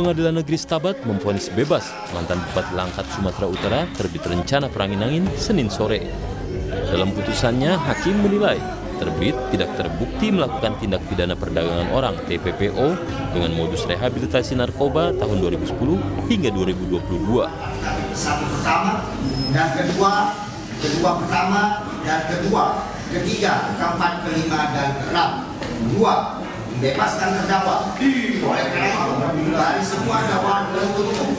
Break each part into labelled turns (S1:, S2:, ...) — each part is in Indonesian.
S1: Pengadilan Negeri Stabat memvonis bebas mantan Bupati Langkat, Sumatera Utara terbit rencana perangin-angin Senin sore. Dalam putusannya, hakim menilai terbit tidak terbukti melakukan tindak pidana perdagangan orang (TPPO) dengan modus rehabilitasi narkoba tahun 2010 hingga 2022.
S2: Satu pertama dan kedua pertama dan kedua, ketiga, keempat, kelima dan keenam. Dua, membebaskan terdakwa oleh karena itu dari semua dakwaan penuntut umum.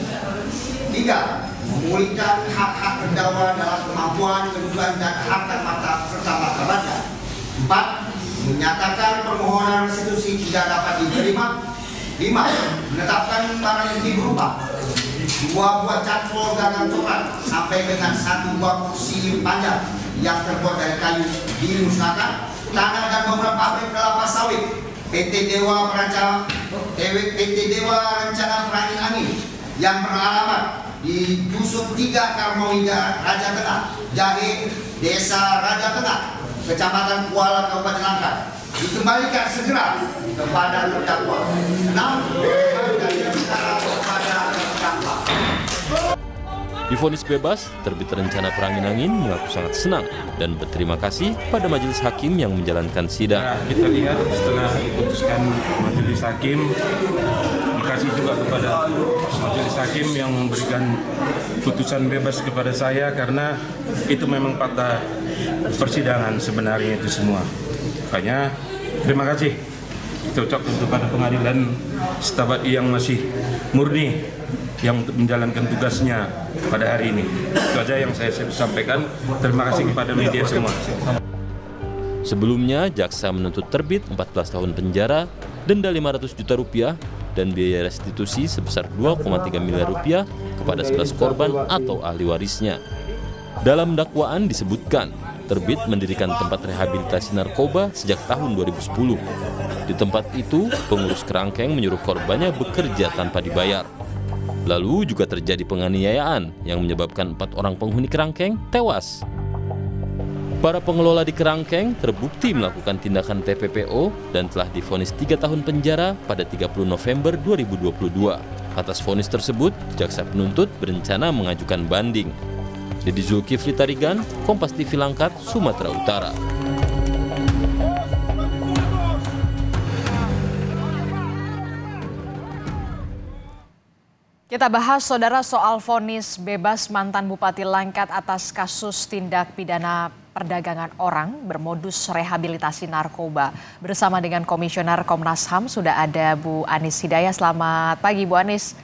S2: Tiga, memulihkan hak-hak terdakwa dalam kemampuan, kedudukan dan harkat martabat serta martabatnya. Empat, menyatakan permohonan restitusi tidak dapat diterima. Lima, menetapkan barang bukti berupa 2 buah cangkul gagang coklat sampai dengan 1 buah kursi panjang yang terbuat dari kayu dimusnahkan, tanah dan beberapa pabrik kelapa sawit PT Dewa Rencana Perangin-Angin yang beralamat di Dusun 3 Karmawida, Raja Tengah, Jahe, Desa Raja Tengah, Kecamatan Kuala, Kabupaten Langkat, dikembalikan segera kepada terdakwa. 6. Dari perkara kepada terdakwa.
S1: Divonis bebas, terbit rencana perangin-angin mengaku sangat senang dan berterima kasih pada majelis hakim yang menjalankan sidang.
S3: Nah, kita lihat setelah diputuskan majelis hakim, dikasih juga kepada majelis hakim yang memberikan putusan bebas kepada saya karena itu memang fakta persidangan sebenarnya itu semua. Makanya terima kasih kita ucapkan kepada pengadilan Stabat yang masih murni yang untuk menjalankan tugasnya pada hari ini. Itu aja yang saya sampaikan. Terima kasih kepada media semua.
S1: Sebelumnya, jaksa menuntut terbit 14 tahun penjara, denda 500 juta rupiah, dan biaya restitusi sebesar 2,3 miliar rupiah kepada 11 korban atau ahli warisnya. Dalam dakwaan disebutkan, terbit mendirikan tempat rehabilitasi narkoba sejak tahun 2010. Di tempat itu, pengurus kerangkeng menyuruh korbannya bekerja tanpa dibayar. Lalu juga terjadi penganiayaan yang menyebabkan 4 orang penghuni kerangkeng tewas. Para pengelola di kerangkeng terbukti melakukan tindakan TPPO dan telah divonis 3 tahun penjara pada 30 November 2022. Atas vonis tersebut, jaksa penuntut berencana mengajukan banding. Dedy Zulkifli Tarigan, Kompas TV Langkat, Sumatera Utara.
S4: Kita bahas, saudara, soal vonis bebas mantan Bupati Langkat atas kasus tindak pidana perdagangan orang bermodus rehabilitasi narkoba. Bersama dengan Komisioner Komnas HAM sudah ada Bu Anis Hidayah. Selamat pagi, Bu Anis.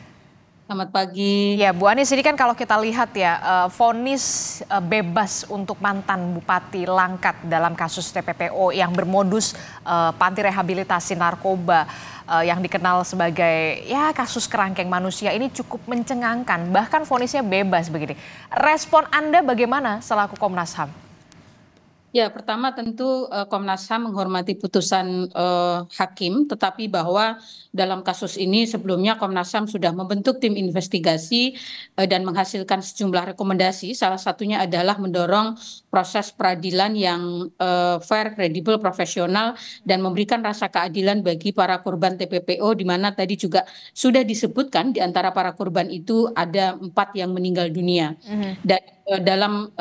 S5: Selamat pagi.
S4: Ya, Bu Anis, ini kan kalau kita lihat ya, vonis bebas untuk mantan Bupati Langkat dalam kasus TPPO yang bermodus panti rehabilitasi narkoba yang dikenal sebagai ya kasus kerangkeng manusia ini cukup mencengangkan, bahkan vonisnya bebas begini. Respon Anda bagaimana selaku Komnas HAM?
S5: Ya, pertama tentu Komnas HAM menghormati putusan hakim, tetapi bahwa dalam kasus ini sebelumnya Komnas HAM sudah membentuk tim investigasi dan menghasilkan sejumlah rekomendasi. Salah satunya adalah mendorong proses peradilan yang fair, kredibel, profesional, dan memberikan rasa keadilan bagi para korban TPPO, di mana tadi juga sudah disebutkan di antara para korban itu ada 4 yang meninggal dunia. Dan dalam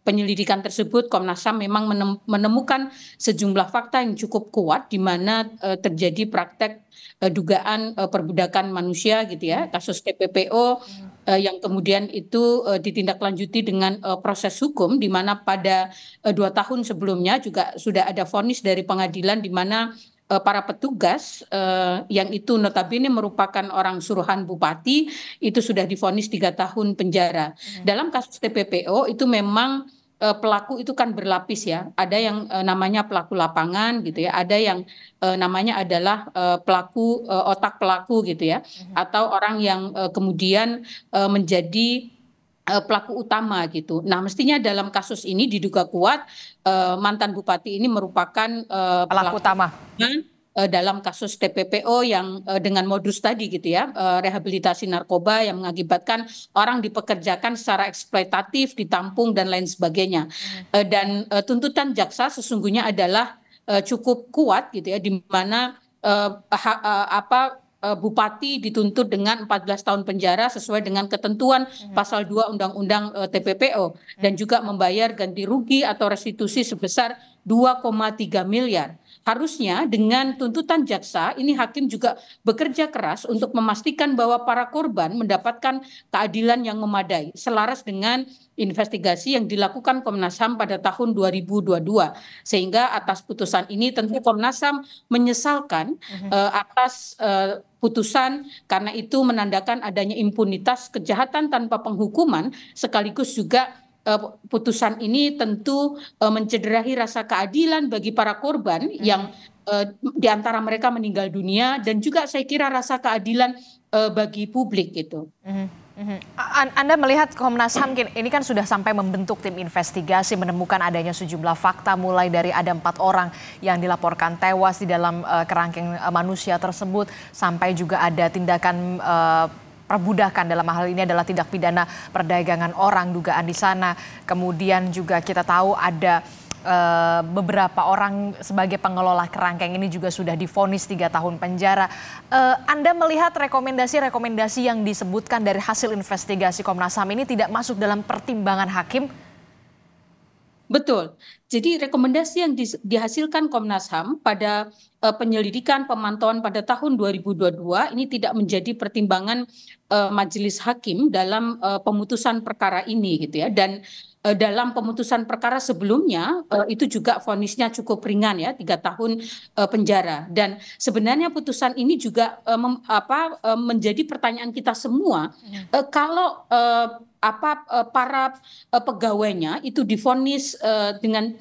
S5: penyelidikan tersebut Komnas HAM memang menemukan sejumlah fakta yang cukup kuat di mana terjadi praktek dugaan perbudakan manusia gitu ya, kasus TPPO yang kemudian itu ditindaklanjuti dengan proses hukum, di mana pada 2 tahun sebelumnya juga sudah ada vonis dari pengadilan di mana para petugas yang itu notabene merupakan orang suruhan bupati itu sudah divonis 3 tahun penjara. Dalam kasus TPPO itu memang pelaku itu kan berlapis ya. Ada yang namanya pelaku lapangan gitu ya. Ada yang namanya adalah pelaku otak pelaku gitu ya. Atau orang yang kemudian menjadi pelaku utama gitu. Nah, mestinya dalam kasus ini diduga kuat mantan bupati ini merupakan
S4: Pelaku utama
S5: dalam kasus TPPO yang dengan modus tadi gitu ya, rehabilitasi narkoba yang mengakibatkan orang dipekerjakan secara eksploitatif, ditampung dan lain sebagainya. Dan tuntutan jaksa sesungguhnya adalah cukup kuat gitu ya, di mana bupati dituntut dengan 14 tahun penjara sesuai dengan ketentuan pasal 2 Undang-Undang TPPO dan juga membayar ganti rugi atau restitusi sebesar 2,3 miliar. Harusnya dengan tuntutan jaksa ini hakim juga bekerja keras untuk memastikan bahwa para korban mendapatkan keadilan yang memadai selaras dengan investigasi yang dilakukan Komnas HAM pada tahun 2022. Sehingga atas putusan ini tentu Komnas HAM menyesalkan atas putusan karena itu menandakan adanya impunitas kejahatan tanpa penghukuman sekaligus juga putusan ini tentu mencederai rasa keadilan bagi para korban yang di antara mereka meninggal dunia dan juga saya kira rasa keadilan bagi publik gitu.
S4: Anda melihat Komnas HAM ini kan sudah sampai membentuk tim investigasi menemukan adanya sejumlah fakta mulai dari ada 4 orang yang dilaporkan tewas di dalam kerangkeng manusia tersebut sampai juga ada tindakan perbudakan, dalam hal ini adalah tindak pidana perdagangan orang dugaan di sana. Kemudian juga kita tahu ada beberapa orang sebagai pengelola kerangkeng ini juga sudah divonis 3 tahun penjara. Anda melihat rekomendasi-rekomendasi yang disebutkan dari hasil investigasi Komnas HAM ini tidak masuk dalam pertimbangan hakim?
S5: Betul. Jadi rekomendasi yang dihasilkan Komnas HAM pada penyelidikan pemantauan pada tahun 2022 ini tidak menjadi pertimbangan majelis hakim dalam pemutusan perkara ini gitu ya. Dan dalam pemutusan perkara sebelumnya itu juga vonisnya cukup ringan ya, 3 tahun penjara. Dan sebenarnya putusan ini juga menjadi pertanyaan kita semua kalau para pegawainya itu divonis dengan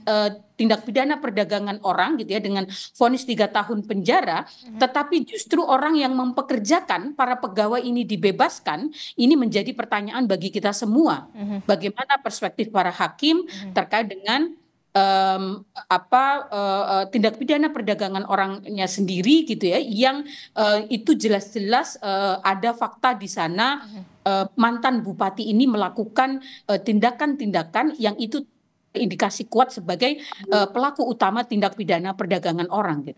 S5: tindak pidana perdagangan orang gitu ya dengan vonis 3 tahun penjara, tetapi justru orang yang mempekerjakan para pegawai ini dibebaskan, ini menjadi pertanyaan bagi kita semua. Bagaimana perspektif para hakim terkait dengan tindak pidana perdagangan orangnya sendiri gitu ya, yang itu jelas-jelas ada fakta di sana mantan bupati ini melakukan tindakan-tindakan yang itu indikasi kuat sebagai pelaku utama tindak pidana perdagangan orang gitu.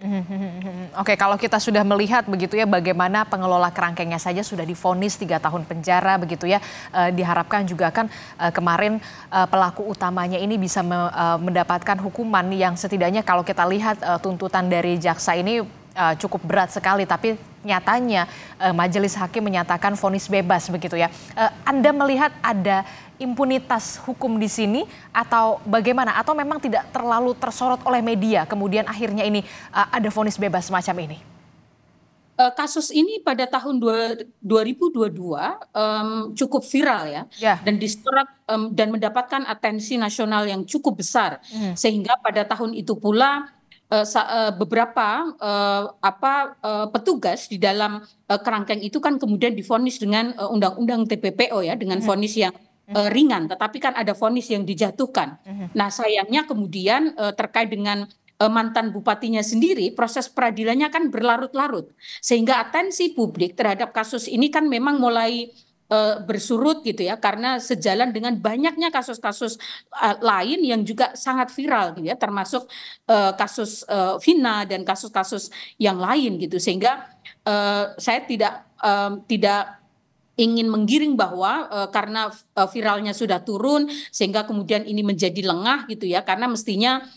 S4: Oke, kalau kita sudah melihat begitu ya bagaimana pengelola kerangkengnya saja sudah divonis 3 tahun penjara begitu ya, diharapkan juga kan kemarin pelaku utamanya ini bisa mendapatkan hukuman yang setidaknya kalau kita lihat tuntutan dari jaksa ini cukup berat sekali, tapi nyatanya majelis hakim menyatakan vonis bebas begitu ya. Anda melihat ada impunitas hukum di sini atau bagaimana? Atau memang tidak terlalu tersorot oleh media kemudian akhirnya ini ada vonis bebas semacam ini?
S5: Kasus ini pada tahun 2022 cukup viral ya, dan disorot dan mendapatkan atensi nasional yang cukup besar, sehingga pada tahun itu pula beberapa petugas di dalam kerangkeng itu kan kemudian divonis dengan undang-undang TPPO ya, dengan vonis yang ringan, tetapi kan ada vonis yang dijatuhkan. Nah sayangnya kemudian terkait dengan mantan bupatinya sendiri, proses peradilannya kan berlarut-larut, sehingga atensi publik terhadap kasus ini kan memang mulai bersurut gitu ya, karena sejalan dengan banyaknya kasus-kasus lain yang juga sangat viral gitu ya, termasuk kasus Vina dan kasus-kasus yang lain gitu, sehingga saya tidak ingin menggiring bahwa karena viralnya sudah turun sehingga kemudian ini menjadi lengah gitu ya, karena mestinya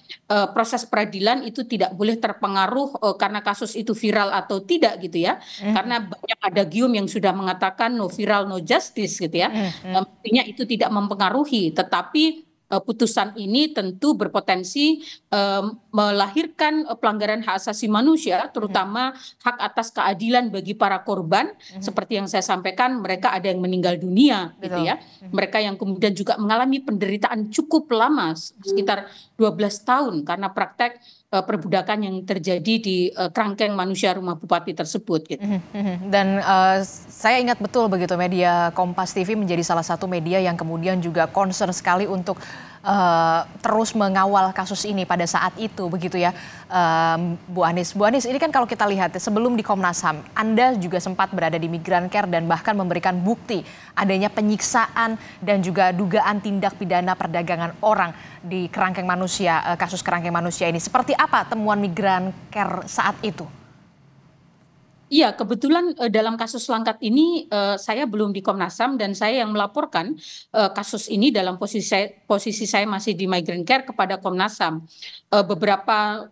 S5: proses peradilan itu tidak boleh terpengaruh karena kasus itu viral atau tidak gitu ya, karena banyak ada gium yang sudah mengatakan no viral no justice gitu ya, mestinya itu tidak mempengaruhi, tetapi putusan ini tentu berpotensi melahirkan pelanggaran hak asasi manusia, terutama hak atas keadilan bagi para korban. Seperti yang saya sampaikan, mereka ada yang meninggal dunia, gitu ya. Mereka yang kemudian juga mengalami penderitaan cukup lama, sekitar 12 tahun, karena praktek perbudakan yang terjadi di kerangkeng manusia rumah bupati tersebut. Gitu.
S4: Dan saya ingat betul begitu media Kompas TV menjadi salah satu media yang kemudian juga concern sekali untuk terus mengawal kasus ini pada saat itu begitu ya, Bu Anies. Bu Anies, ini kan kalau kita lihat sebelum di Komnas HAM, Anda juga sempat berada di Migrancare dan bahkan memberikan bukti adanya penyiksaan dan juga dugaan tindak pidana perdagangan orang di kerangkeng manusia, kasus kerangkeng manusia ini. Seperti apa temuan Migrancare saat itu?
S5: Iya, kebetulan dalam kasus Langkat ini saya belum di Komnas HAM dan saya yang melaporkan kasus ini dalam posisi saya masih di Migrant Care kepada Komnas HAM. Beberapa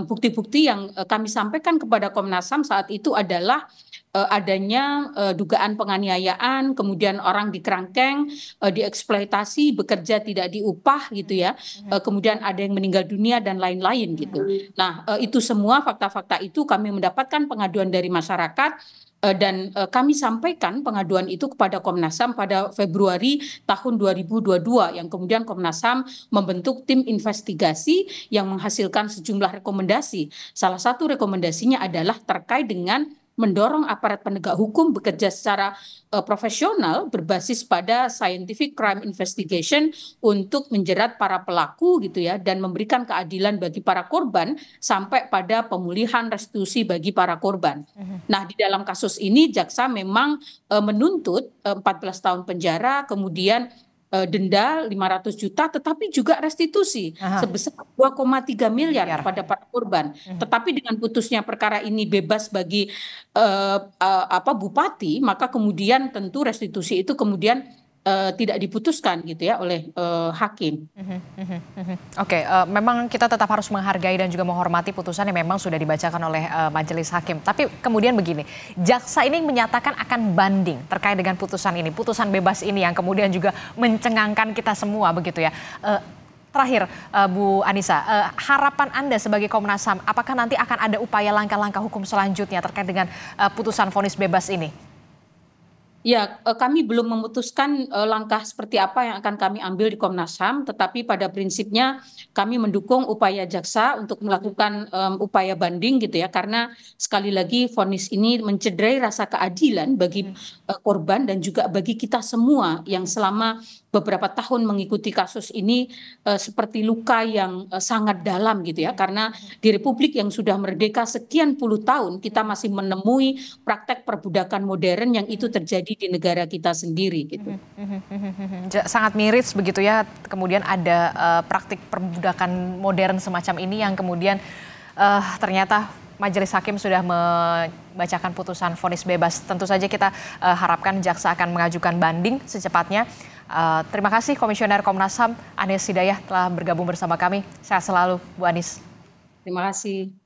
S5: bukti-bukti yang kami sampaikan kepada Komnas HAM saat itu adalah adanya dugaan penganiayaan, kemudian orang dikerangkeng, dieksploitasi, bekerja tidak diupah gitu ya, kemudian ada yang meninggal dunia dan lain-lain gitu. Nah, itu semua fakta-fakta itu kami mendapatkan pengaduan dari masyarakat dan kami sampaikan pengaduan itu kepada Komnas HAM pada Februari tahun 2022 yang kemudian Komnas HAM membentuk tim investigasi yang menghasilkan sejumlah rekomendasi. Salah satu rekomendasinya adalah terkait dengan mendorong aparat penegak hukum bekerja secara profesional berbasis pada scientific crime investigation untuk menjerat para pelaku gitu ya dan memberikan keadilan bagi para korban sampai pada pemulihan restitusi bagi para korban. Nah, di dalam kasus ini jaksa memang menuntut 14 tahun penjara, kemudian denda 500 juta, tetapi juga restitusi sebesar 2,3 miliar kepada para korban. Tetapi dengan putusnya perkara ini bebas bagi bupati, maka kemudian tentu restitusi itu kemudian tidak diputuskan gitu ya oleh hakim.
S4: Oke, memang kita tetap harus menghargai dan juga menghormati putusan yang memang sudah dibacakan oleh majelis hakim. Tapi kemudian begini, jaksa ini menyatakan akan banding terkait dengan putusan ini, putusan bebas ini yang kemudian juga mencengangkan kita semua begitu ya. Terakhir, Bu Anissa, harapan Anda sebagai Komnas HAM, apakah nanti akan ada upaya langkah-langkah hukum selanjutnya terkait dengan putusan vonis bebas ini?
S5: Ya, kami belum memutuskan langkah seperti apa yang akan kami ambil di Komnas HAM, tetapi pada prinsipnya kami mendukung upaya jaksa untuk melakukan upaya banding gitu ya, karena sekali lagi vonis ini mencederai rasa keadilan bagi korban dan juga bagi kita semua yang selama beberapa tahun mengikuti kasus ini seperti luka yang sangat dalam gitu ya, karena di Republik yang sudah merdeka sekian puluh tahun kita masih menemui praktek perbudakan modern yang itu terjadi di negara kita sendiri gitu.
S4: Sangat miris begitu ya, kemudian ada praktik perbudakan modern semacam ini yang kemudian ternyata majelis hakim sudah membacakan putusan vonis bebas. Tentu saja kita harapkan jaksa akan mengajukan banding secepatnya. Terima kasih Komisioner Komnas HAM Anies Hidayah telah bergabung bersama kami. Sehat selalu Bu Anies.
S5: Terima kasih.